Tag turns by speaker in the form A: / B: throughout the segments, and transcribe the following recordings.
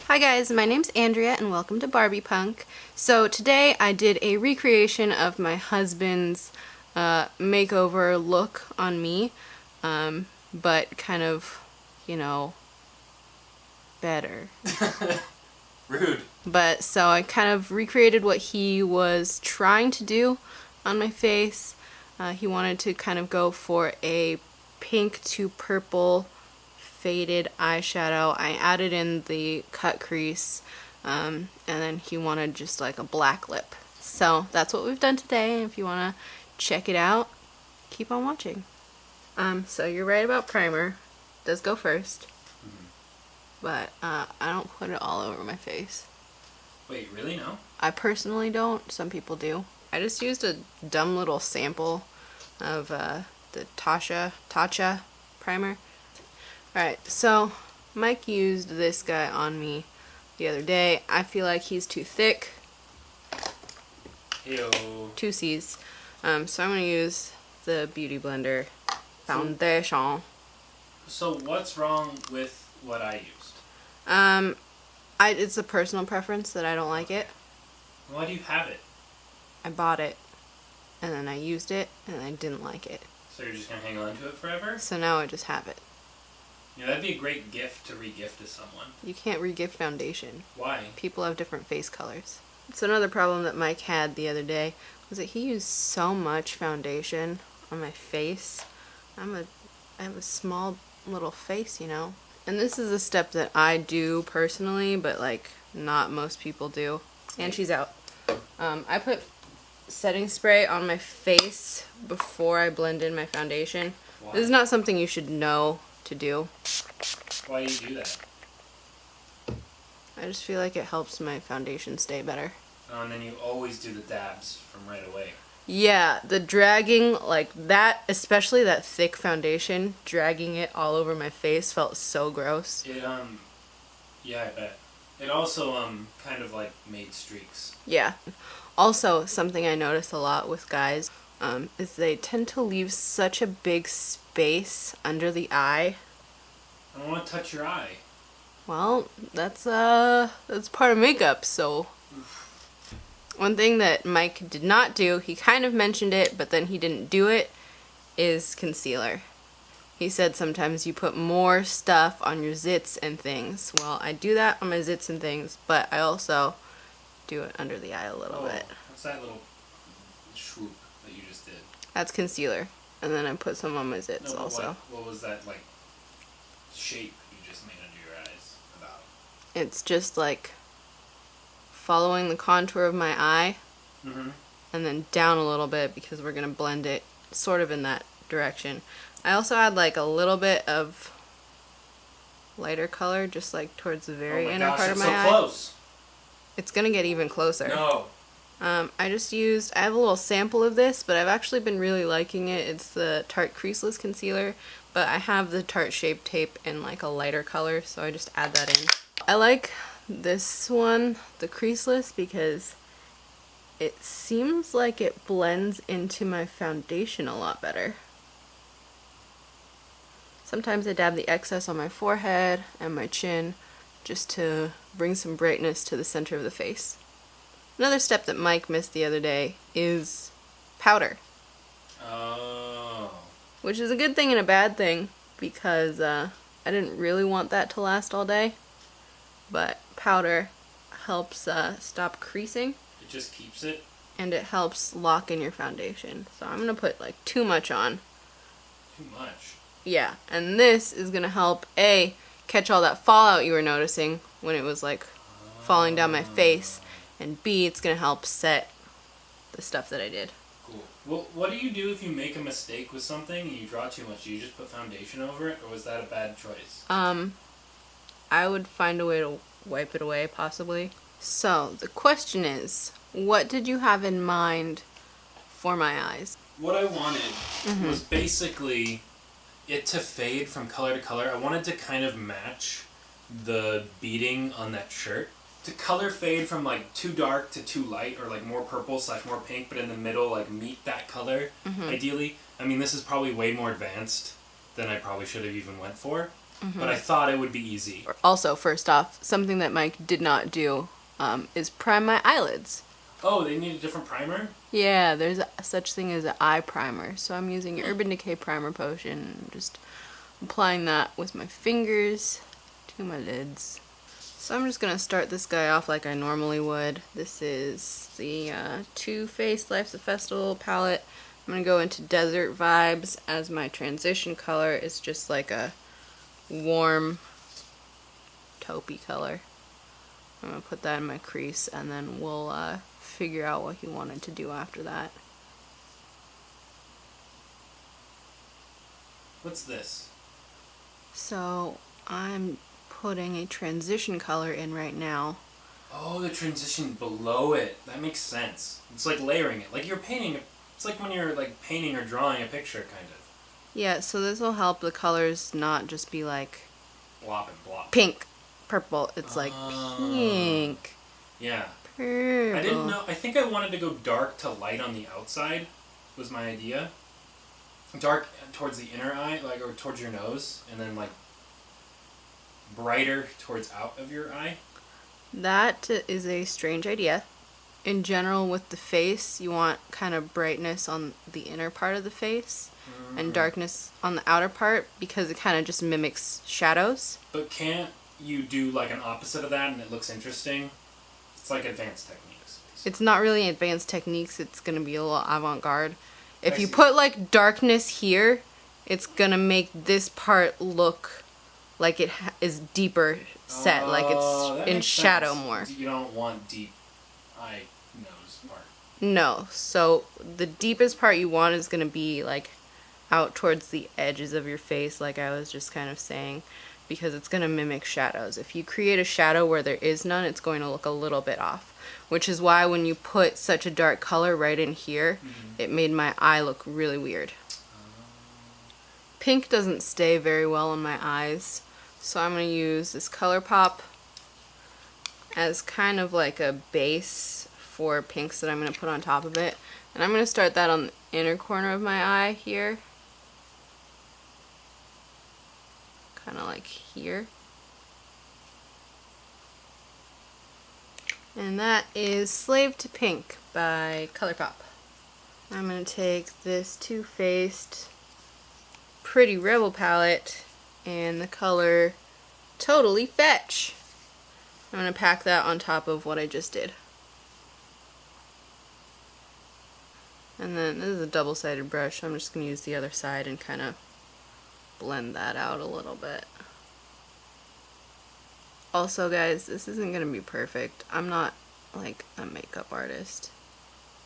A: Hi guys, my name's Andrea and welcome to BarbiePunk. So today I did a recreation of my husband's makeover look on me, but kind of, better.
B: Rude.
A: But so I kind of recreated what he was trying to do on my face. He wanted to kind of go for a pink to purple faded eyeshadow. I added in the cut crease, and then he wanted just like a black lip. So that's what we've done today. If you want to check it out, keep on watching. So you're right about primer. It does go first. But I don't put it all over my face.
B: Wait, really? No?
A: I personally don't. Some people do. I just used a dumb little sample of the Tatcha primer. Alright, so Mike used this guy on me the other day. I feel like he's too thick.
B: Ew.
A: 2 C's. So I'm going to use the Beauty Blender foundation.
B: So what's wrong with what I used?
A: It's a personal preference that I don't like it.
B: Why do you have it?
A: I bought it, and then I used it, and I didn't like it.
B: So you're just going to hang on to it forever?
A: So now I just have it.
B: Yeah, that'd be a great gift to re-gift to someone.
A: You can't re-gift foundation.
B: Why?
A: People have different face colors. So another problem that Mike had the other day was that he used so much foundation on my face. I have a small little face, And this is a step that I do personally, but like not most people do. And she's out. I put setting spray on my face before I blend in my foundation.
B: Why?
A: This is not something you should know to do.
B: Why do you do that?
A: I just feel like it helps my foundation stay better.
B: Oh, and then you always do the dabs from right away.
A: Yeah, the dragging, like that, especially that thick foundation, dragging it all over my face felt so gross.
B: Yeah, I bet. It also, kind of like made streaks.
A: Yeah. Also, something I notice a lot with guys, is they tend to leave such a big space under the eye.
B: I don't want to touch your eye.
A: Well, that's part of makeup, so. One thing that Mike did not do, he kind of mentioned it, but then he didn't do it, is concealer. He said sometimes you put more stuff on your zits and things. Well, I do that on my zits and things, but I also do it under the eye a little bit.
B: What's that little swoop that you just did?
A: That's concealer. And then I put some on my zits also.
B: What was that, like, shape you just made under your eyes about?
A: It's just like following the contour of my eye, and then down a little bit because we're going to blend it sort of in that direction. I also add like a little bit of lighter color just like towards the very inner part of my eye.
B: So close.
A: It's going to get even closer.
B: No.
A: I have a little sample of this, but I've actually been really liking it. It's the Tarte Creaseless Concealer, but I have the Tarte Shape Tape in like a lighter color, so I just add that in. I like this one, the creaseless, because it seems like it blends into my foundation a lot better. Sometimes I dab the excess on my forehead and my chin just to bring some brightness to the center of the face. Another step that Mike missed the other day is powder.
B: Oh.
A: Which is a good thing and a bad thing, because I didn't really want that to last all day. But powder helps stop creasing.
B: It just keeps it?
A: And it helps lock in your foundation. So I'm going to put like too much on.
B: Too much?
A: Yeah, and this is going to help, A, catch all that fallout you were noticing when it was like falling down my face. And B, it's going to help set the stuff that I did.
B: Cool. Well, what do you do if you make a mistake with something and you draw too much? Do you just put foundation over it, or was that a bad choice?
A: I would find a way to wipe it away, possibly. So, the question is, what did you have in mind for my eyes?
B: What I wanted was basically it to fade from color to color. I wanted to kind of match the beading on that shirt. To color fade from like too dark to too light, or like more purple / more pink, but in the middle like meet that color, ideally. I mean, this is probably way more advanced than I probably should have even went for. but I thought it would be easy.
A: Also, first off, something that Mike did not do is prime my eyelids.
B: Oh, they need a different primer?
A: Yeah, there's such thing as an eye primer. So I'm using Urban Decay Primer Potion. I'm just applying that with my fingers to my lids. So I'm just going to start this guy off like I normally would. This is the Too Faced Life's a Festival palette. I'm going to go into Desert Vibes as my transition color. It's just like a warm taupey color. I'm going to put that in my crease and then we'll figure out what he wanted to do after that.
B: What's this?
A: So I'm putting a transition color in right now.
B: Oh, the transition below it. That makes sense. It's like layering it. Like you're painting. It's like when you're like painting or drawing a picture, kind of.
A: Yeah, so this will help the colors not just be like
B: Blop and blop.
A: pink, purple. It's like pink.
B: Yeah.
A: Purple.
B: I didn't know. I think I wanted to go dark to light on the outside. Was my idea. Dark towards the inner eye, like, or towards your nose, and then like brighter towards out of your eye.
A: That is a strange idea. In general, with the face, you want kind of brightness on the inner part of the face and darkness on the outer part because it kind of just mimics shadows.
B: But can't you do like an opposite of that and it looks interesting? It's like advanced techniques.
A: It's not really advanced techniques. It's going to be a little avant-garde. If you put like darkness here, it's going to make this part look like it is deeper set, like it's in shadow more.
B: You don't want deep eye nose part.
A: No. So the deepest part you want is going to be like out towards the edges of your face, like I was just kind of saying, because it's going to mimic shadows. If you create a shadow where there is none, it's going to look a little bit off. Which is why when you put such a dark color right in here, it made my eye look really weird. Pink doesn't stay very well on my eyes, so I'm going to use this ColourPop as kind of like a base for pinks that I'm going to put on top of it. And I'm going to start that on the inner corner of my eye here. Kind of like here. And that is Slave to Pink by ColourPop. I'm going to take this Too Faced Pretty Rebel palette and the color Totally Fetch. I'm going to pack that on top of what I just did. And then this is a double-sided brush, so I'm just going to use the other side and kind of blend that out a little bit. Also, guys, this isn't going to be perfect. I'm not, like, a makeup artist.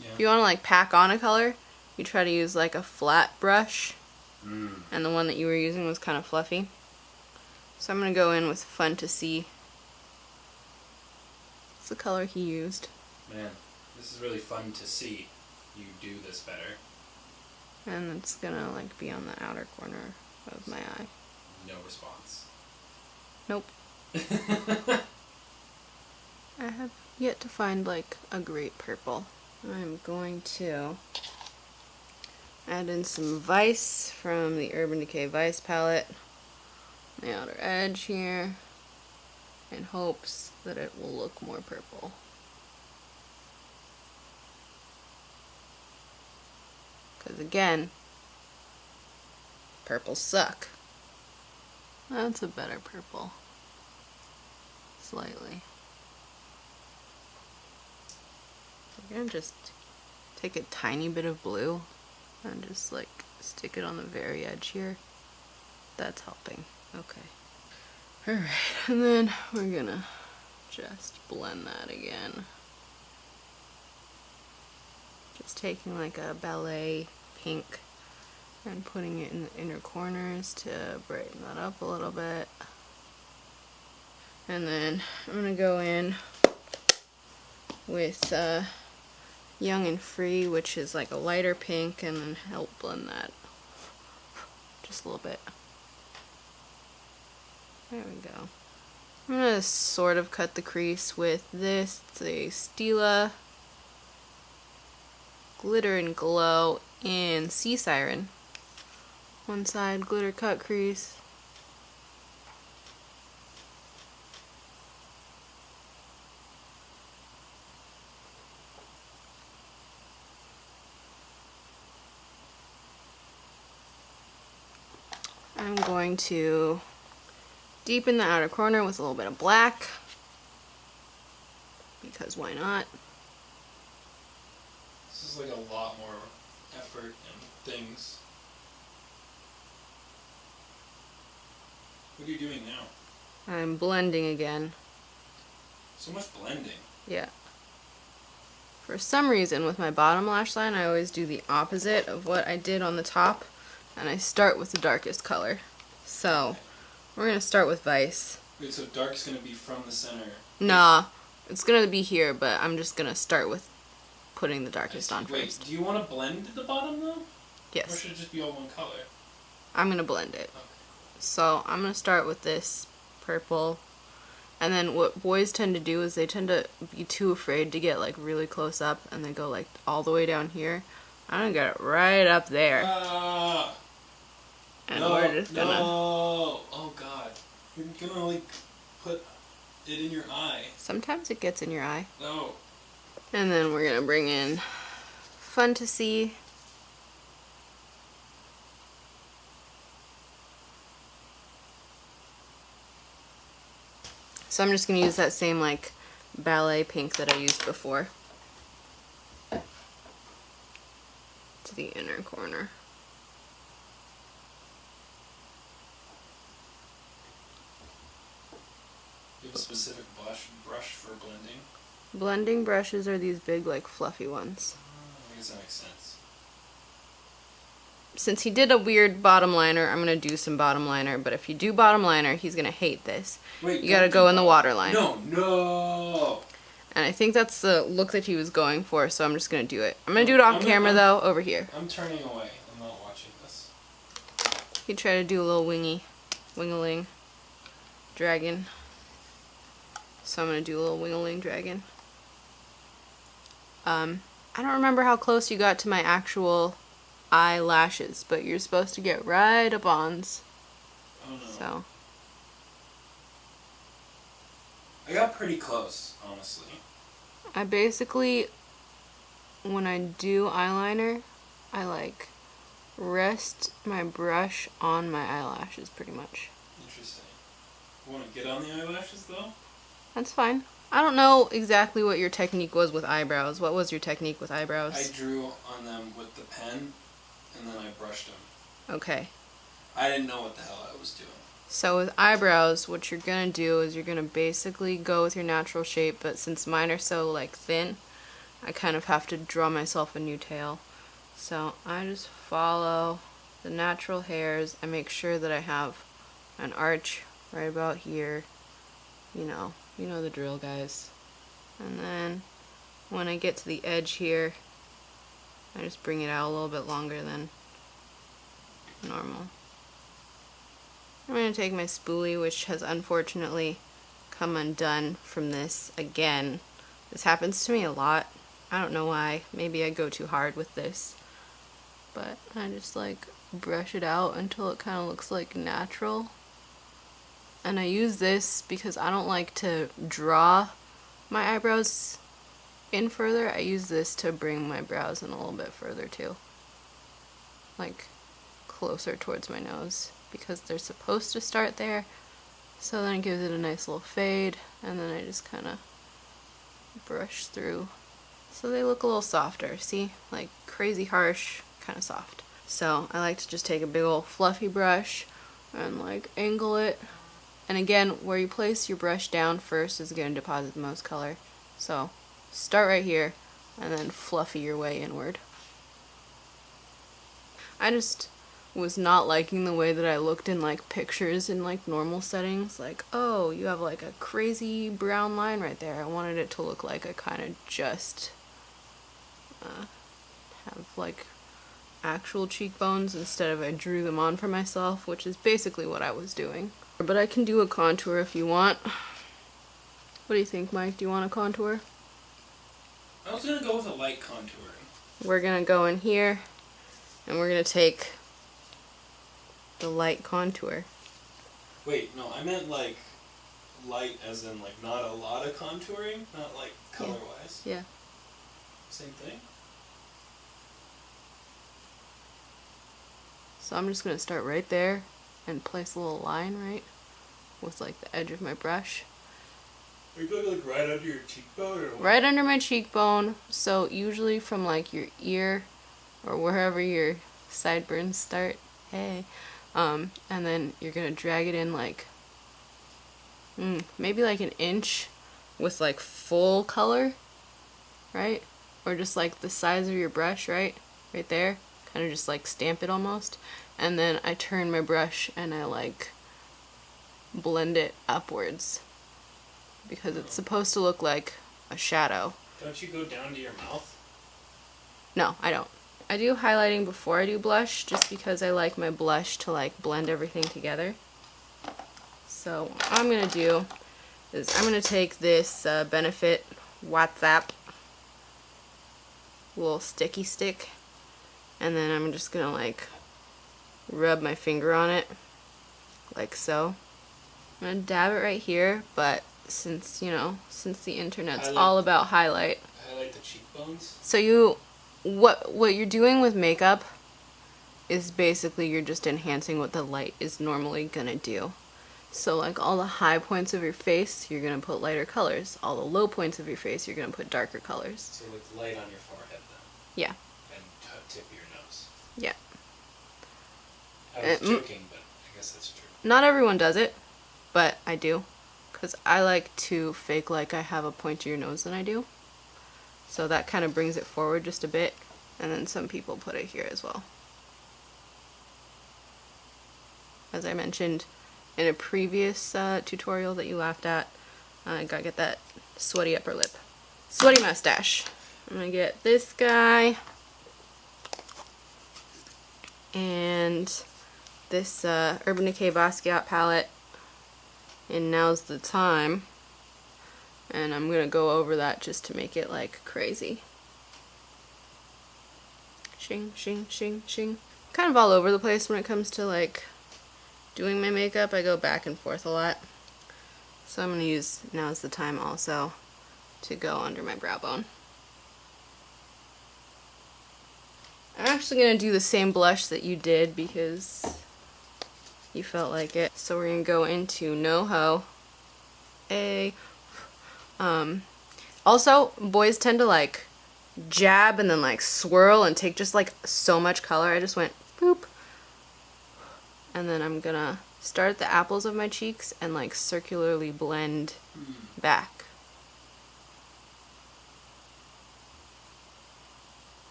A: Yeah. If you want to, like, pack on a color, you try to use, like, a flat brush. And the one that you were using was kind of fluffy. So I'm going to go in with Fun to See. It's the color he used.
B: Man, this is really fun to see you do this better.
A: And it's going to, like, be on the outer corner of my eye.
B: No response.
A: Nope. I have yet to find like a great purple. I'm going to add in some Vice from the Urban Decay Vice palette on the outer edge here in hopes that it will look more purple. Because again, purples suck. That's a better purple. Slightly. I'm gonna just take a tiny bit of blue and just like stick it on the very edge here. That's helping. Okay. Alright, and then we're gonna just blend that again. Just taking like a ballet pink and putting it in the inner corners to brighten that up a little bit. And then I'm going to go in with Young and Free, which is like a lighter pink, and then help blend that just a little bit. There we go. I'm going to sort of cut the crease with this. It's a Stila Glitter and Glow in Sea Siren. One side glitter cut crease. I'm going to deepen the outer corner with a little bit of black, because why not?
B: This is like a lot more effort and things. What are you doing now?
A: I'm blending again.
B: So much blending.
A: Yeah. For some reason, with my bottom lash line, I always do the opposite of what I did on the top, and I start with the darkest color. So, we're going to start with Vice.
B: Wait, so dark's going to be from the center?
A: Nah, it's going to be here, but I'm just going to start with putting the darkest on
B: Wait,
A: first.
B: do you want to blend the bottom, though?
A: Yes.
B: Or should it just be all one color?
A: I'm going to blend it.
B: Okay.
A: So, I'm going to start with this purple. And then what boys tend to do is they tend to be too afraid to get like really close up, and they go like all the way down here. I'm gonna get it right up there. And
B: no,
A: we're just gonna...
B: No! Oh god. You're gonna like put it in your eye.
A: Sometimes it gets in your eye.
B: No.
A: And then we're gonna bring in Fun to See. So I'm just going to use that same like ballet pink that I used before to the inner corner.
B: You have a specific brush for blending?
A: Blending brushes are these big like fluffy ones.
B: I guess that makes sense.
A: Since he did a weird bottom liner, I'm going to do some bottom liner, but if you do bottom liner, he's going to hate this.
B: Wait,
A: you got to go in the waterline.
B: No!
A: And I think that's the look that he was going for, so I'm just going to do it. I'm going to do it off camera, though, over here.
B: I'm turning away. I'm not watching this.
A: He tried to do a little wingaling dragon. So I'm going to do a little wingaling dragon. I don't remember how close you got to my actual eyelashes, but you're supposed to get right up ons.
B: Oh no.
A: So
B: I got pretty close, honestly.
A: I basically, when I do eyeliner, I like rest my brush on my eyelashes pretty much.
B: Interesting. You want to get on the eyelashes though?
A: That's fine. I don't know exactly what your technique was with eyebrows. What was your technique with eyebrows?
B: I drew on them with the pen, and then I brushed them.
A: Okay.
B: I didn't know what the hell I was doing.
A: So with eyebrows, what you're going to do is you're going to basically go with your natural shape, but since mine are so like thin, I kind of have to draw myself a new tail. So I just follow the natural hairs. I make sure that I have an arch right about here. You know the drill, guys. And then when I get to the edge here, I just bring it out a little bit longer than normal. I'm going to take my spoolie, which has unfortunately come undone from this again. This happens to me a lot. I don't know why. Maybe I go too hard with this. But I just like brush it out until it kind of looks like natural. And I use this because I don't like to draw my eyebrows in further. I use this to bring my brows in a little bit further too. Like closer towards my nose, because they're supposed to start there. So then it gives it a nice little fade, and then I just kind of brush through. So they look a little softer, see? Like crazy harsh, kind of soft. So I like to just take a big old fluffy brush and like angle it. And again, where you place your brush down first is going to deposit the most color. So start right here and then fluffy your way inward. I just was not liking the way that I looked in like pictures in like normal settings. Like, oh, you have like a crazy brown line right there. I wanted it to look like I kind of just have like actual cheekbones instead of I drew them on for myself, which is basically what I was doing. But I can do a contour if you want. What do you think, Mike? Do you want a contour?
B: I was going to go with a light contouring.
A: We're going to go in here and we're going to take the light contour.
B: Wait, no, I meant like light as in like not a lot of contouring, not like color-wise.
A: Yeah.
B: Same thing?
A: So I'm just going to start right there and place a little line, right? With like the edge of my brush.
B: Are you going like right under your cheekbone or what?
A: Right under my cheekbone. So usually from like your ear or wherever your sideburns start. Hey. And then you're gonna drag it in like maybe like an inch with like full color, right? Or just like the size of your brush, right? Right there. Kind of just like stamp it almost. And then I turn my brush and I like blend it upwards because it's supposed to look like a shadow.
B: Don't you go down to your mouth?
A: No, I don't. I do highlighting before I do blush just because I like my blush to like blend everything together. So what I'm going to do is I'm going to take this Benefit WhatsApp little sticky stick, and then I'm just going to like rub my finger on it like so. I'm going to dab it right here, but since the internet's all about highlight.
B: Highlight the cheekbones?
A: So what you're doing with makeup is basically you're just enhancing what the light is normally going to do. So like all the high points of your face, you're going to put lighter colors. All the low points of your face, you're going to put darker colors.
B: So like light on your forehead then?
A: Yeah.
B: And tip of your nose?
A: Yeah.
B: I was joking, but I guess that's true.
A: Not everyone does it, but I do. Because I like to fake like I have a pointier nose than I do. So that kind of brings it forward just a bit. And then some people put it here as well. As I mentioned in a previous tutorial that you laughed at, I gotta get that sweaty upper lip. Sweaty mustache. I'm gonna get this guy. And this Urban Decay Basquiat palette. And Now's the Time. And I'm gonna go over that just to make it like crazy. Shing, shing, shing, shing. Kind of all over the place when it comes to like doing my makeup. I go back and forth a lot. So I'm gonna use Now's the Time also to go under my brow bone. I'm actually gonna do the same blush that you did because you felt like it. So we're gonna go into NoHo. Also, boys tend to like jab and then like swirl and take just like so much color. I just went boop. And then I'm gonna start at the apples of my cheeks and like circularly blend back.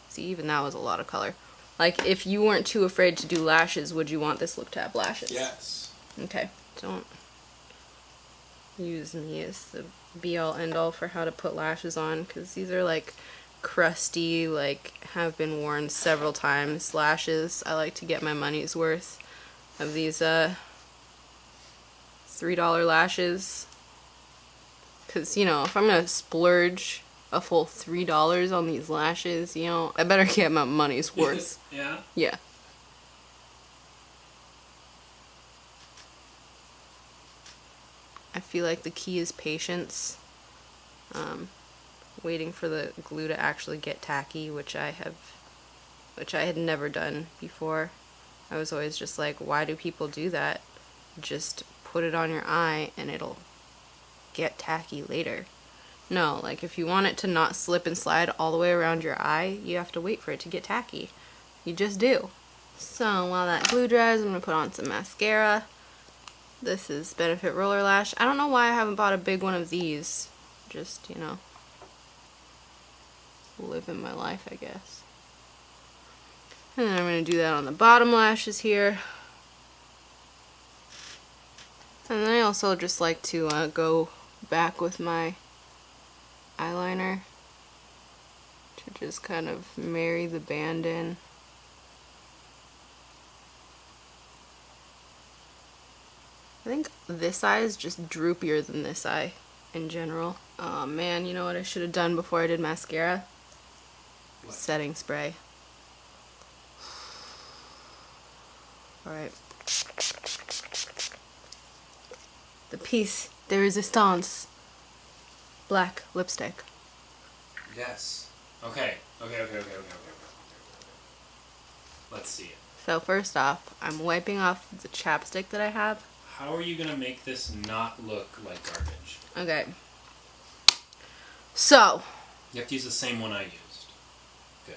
A: See, even that was a lot of color. Like, if you weren't too afraid to do lashes, would you want this look to have lashes?
B: Yes.
A: Okay, don't use me as the be-all end-all for how to put lashes on, because these are like crusty, like have been worn several times lashes. I like to get my money's worth of these $3 lashes, because if I'm gonna splurge a full $3 on these lashes, I better get my money's worth.
B: Yeah?
A: Yeah. I feel like the key is patience. Waiting for the glue to actually get tacky, which I had never done before. I was always just like, why do people do that? Just put it on your eye and it'll get tacky later. No, like if you want it to not slip and slide all the way around your eye, you have to wait for it to get tacky. You just do. So while that glue dries, I'm going to put on some mascara. This is Benefit Roller Lash. I don't know why I haven't bought a big one of these. Just, living my life, I guess. And then I'm going to do that on the bottom lashes here. And then I also just like to go back with my eyeliner to just kind of marry the band in. I think this eye is just droopier than this eye in general. Oh man, you know what I should have done before I did mascara? What? Setting spray. Alright. The piece de resistance. Black lipstick.
B: Yes. Okay. Let's see it.
A: So first off, I'm wiping off the chapstick that I have.
B: How are you gonna make this not look like garbage?
A: Okay. So.
B: You have to use the same one I used. Good.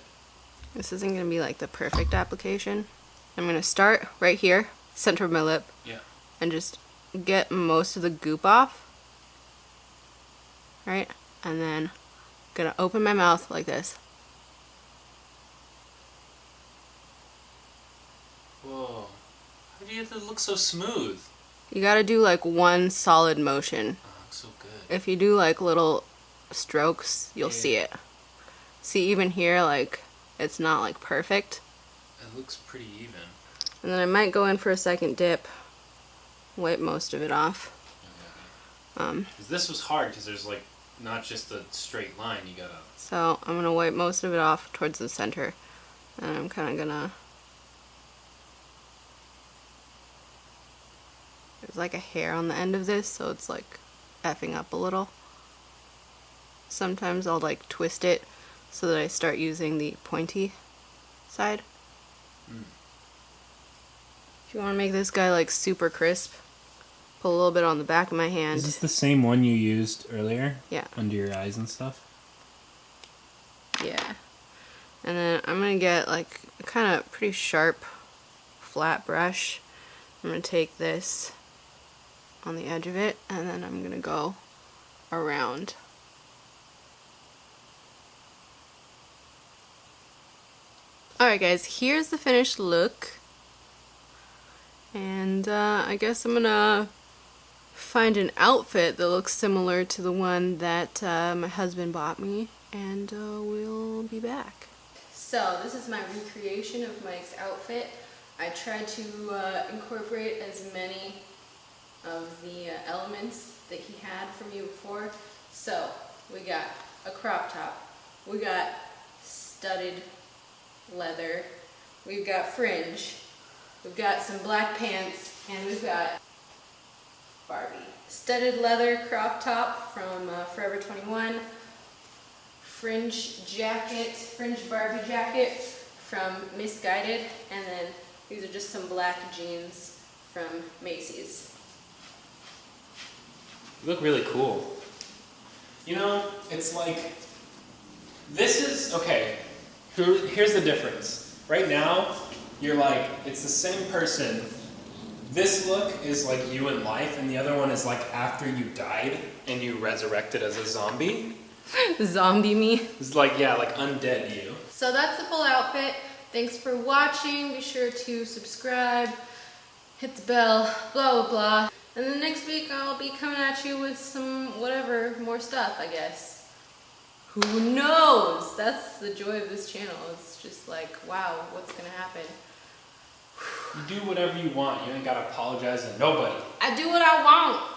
A: This isn't gonna be like the perfect application. I'm gonna start right here, center of my lip.
B: Yeah.
A: And just get most of the goop off. Right? And then gonna open my mouth like this.
B: Whoa. How do you have to look so smooth?
A: You gotta do like one solid motion.
B: Oh, looks so good.
A: If you do like little strokes, you'll see it. See, even here, like, it's not like perfect.
B: It looks pretty even.
A: And then I might go in for a second dip. Wipe most of it off.
B: Okay. 'Cause this was hard because there's like not just a straight line. You gotta.
A: So I'm gonna wipe most of it off towards the center, and I'm kind of gonna. There's like a hair on the end of this, so it's like effing up a little. Sometimes I'll like twist it so that I start using the pointy side. If you want to make this guy like super crisp, put a little bit on the back of my hand.
B: Is this the same one you used earlier?
A: Yeah.
B: Under your eyes and stuff?
A: Yeah. And then I'm going to get like a kind of pretty sharp flat brush. I'm going to take this on the edge of it, and then I'm going to go around. Alright guys, here's the finished look. And I guess I'm gonna find an outfit that looks similar to the one that my husband bought me, and we'll be back. So this is my recreation of Mike's outfit. I tried to incorporate as many of the elements that he had for me before. So we got a crop top, we got studded leather, we've got fringe, we've got some black pants, and we've got Barbie. Studded leather crop top from Forever 21, fringe jacket, fringe Barbie jacket from Misguided, and then these are just some black jeans from Macy's.
B: You look really cool. You know, it's like, this is, okay, here's the difference. Right now, you're like, it's the same person. This look is like you in life, and the other one is like after you died and you resurrected as a zombie.
A: Zombie me.
B: It's like, yeah, like undead you.
A: So that's the full outfit. Thanks for watching. Be sure to subscribe, hit the bell, blah, blah, blah. And then next week I'll be coming at you with some whatever, more stuff, I guess. Who knows? That's the joy of this channel. It's just like, wow, what's gonna happen?
B: You do whatever you want. You ain't gotta apologize to nobody.
A: I do what I want.